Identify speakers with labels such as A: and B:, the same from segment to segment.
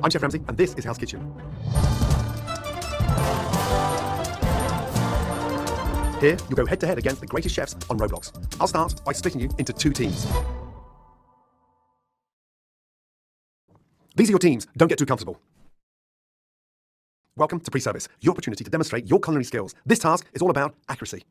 A: I'm Chef Ramsay, and this is Hell's Kitchen. Here, you'll go head-to-head against the greatest chefs on Roblox. I'll start by splitting you into 2 teams. These are your teams. Don't get too comfortable. Welcome to pre-service, your opportunity to demonstrate your culinary skills. This task is all about accuracy.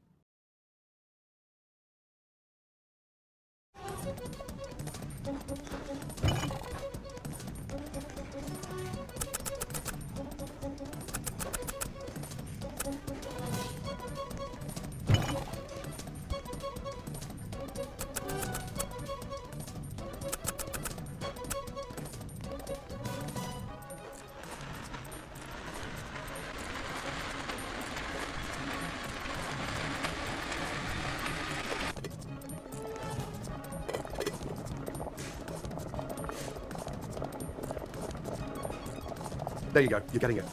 A: There you go, you're getting it.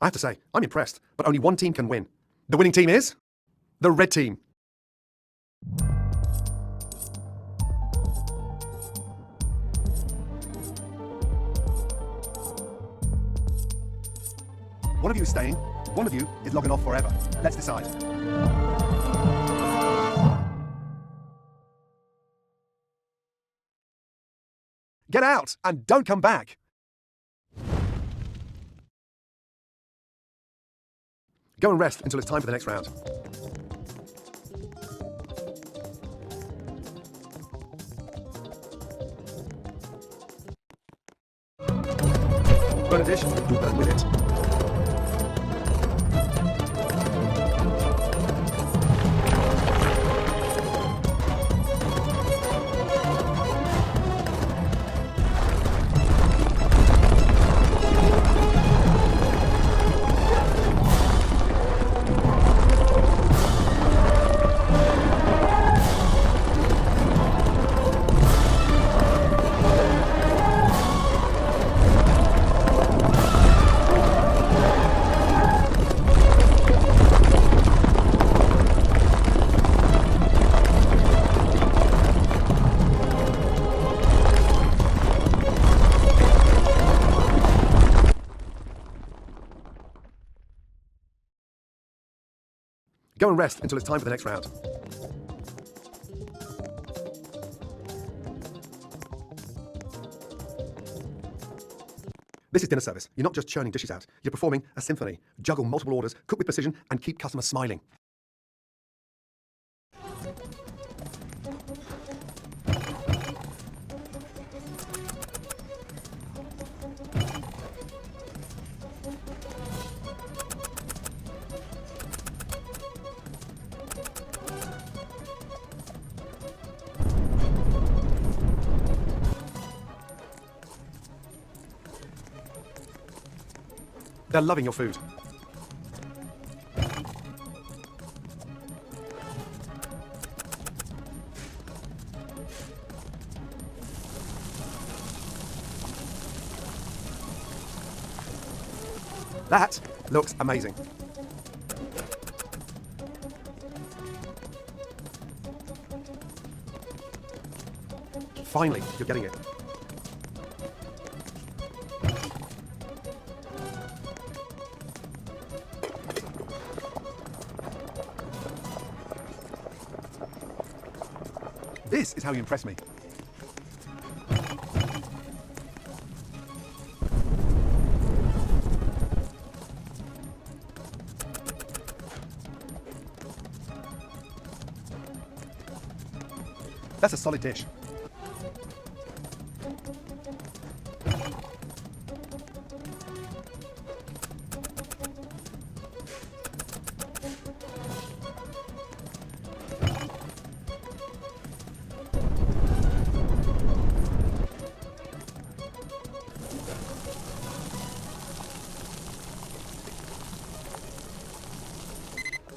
A: I have to say, I'm impressed, but only one team can win. The winning team is the red team. One of you is staying, one of you is logging off forever. Let's decide. Get out and don't come back. Go and rest until it's time for the next round. Burn a dish, do burn with it. Go and rest until it's time for the next round. This is dinner service. You're not just churning dishes out. You're performing a symphony. Juggle multiple orders, cook with precision, and keep customers smiling. They're loving your food. That looks amazing. Finally, you're getting it. This is how you impress me. That's a solid dish.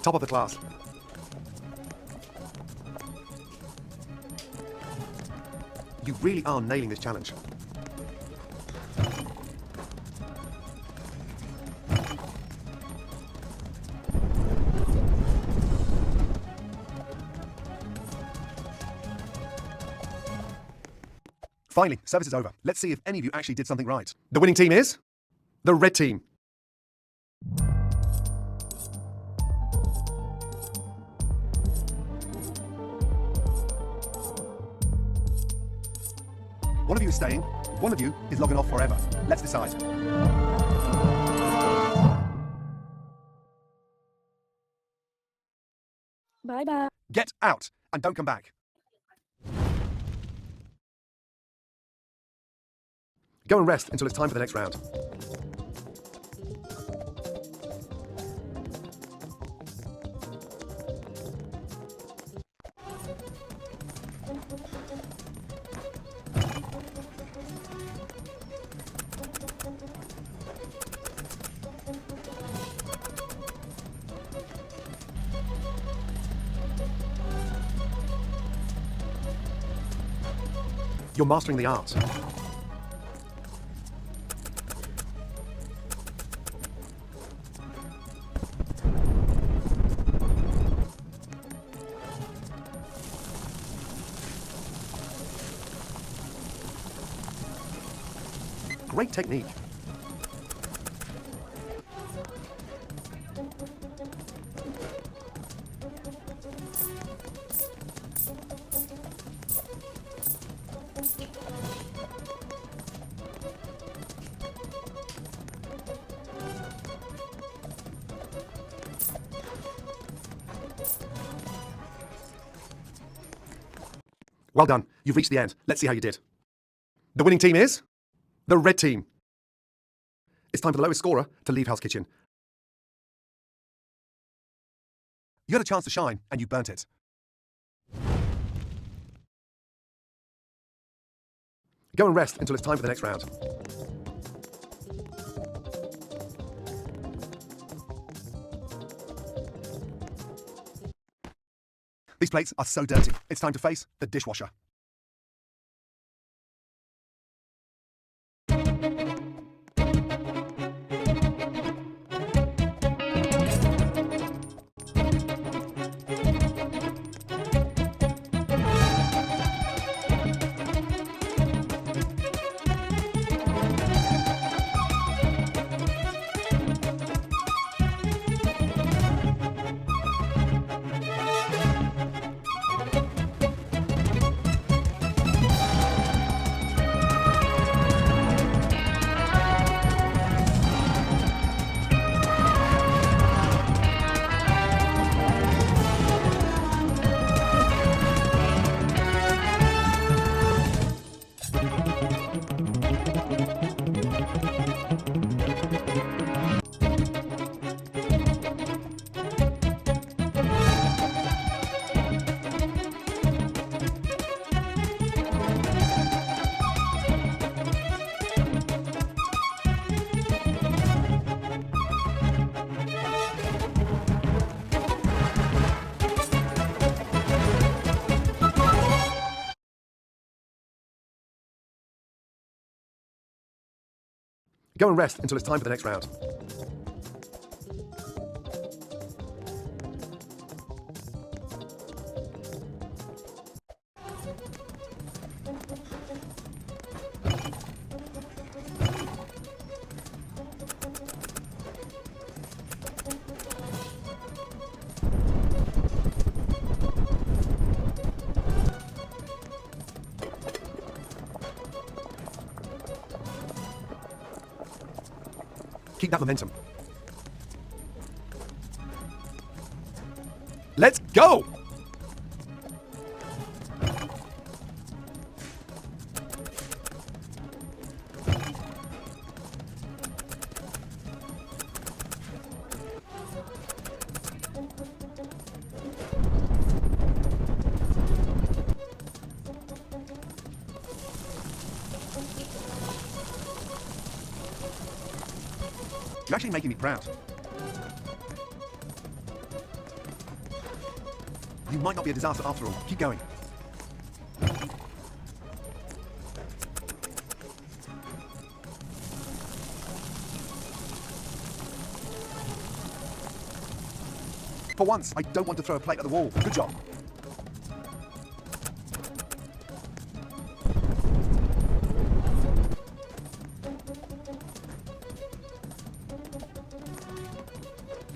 A: Top of the class. You really are nailing this challenge. Finally, service is over. Let's see if any of you actually did something right. The winning team is the red team. One of you is staying, one of you is logging off forever. Let's decide.
B: Bye-bye.
A: Get out and don't come back. Go and rest until it's time for the next round. You're mastering the art. Great technique. Well done. You've reached the end. Let's see how you did. The winning team is the red team. It's time for the lowest scorer to leave Hell's Kitchen. You had a chance to shine, and you burnt it. Go and rest until it's time for the next round. These plates are so dirty. It's time to face the dishwasher. Go and rest until it's time for the next round. Keep that momentum. Let's go! You're actually making me proud. You might not be a disaster after all. Keep going. For once, I don't want to throw a plate at the wall. Good job.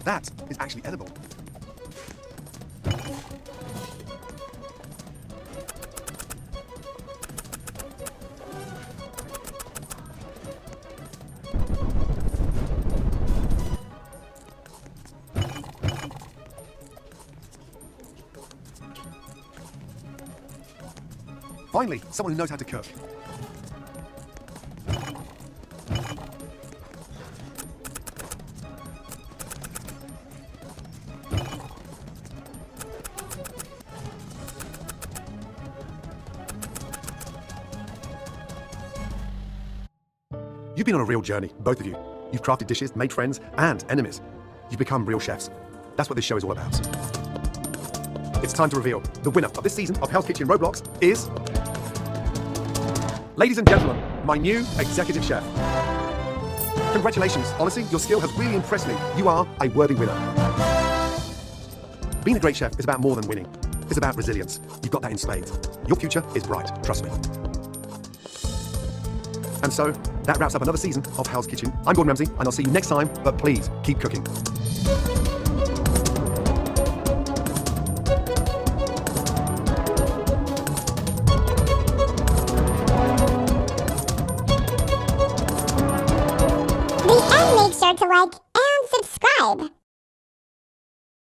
A: That is actually edible. Finally, someone who knows how to cook. You've been on a real journey, both of you. You've crafted dishes, made friends, and enemies. You've become real chefs. That's what this show is all about. It's time to reveal the winner of this season of Hell's Kitchen Roblox is... Ladies and gentlemen, my new executive chef. Congratulations, honestly, your skill has really impressed me. You are a worthy winner. Being a great chef is about more than winning. It's about resilience. You've got that in spades. Your future is bright, trust me. And so, that wraps up another season of Hell's Kitchen. I'm Gordon Ramsay, and I'll see you next time, but please, keep cooking.
B: And make sure to like and subscribe.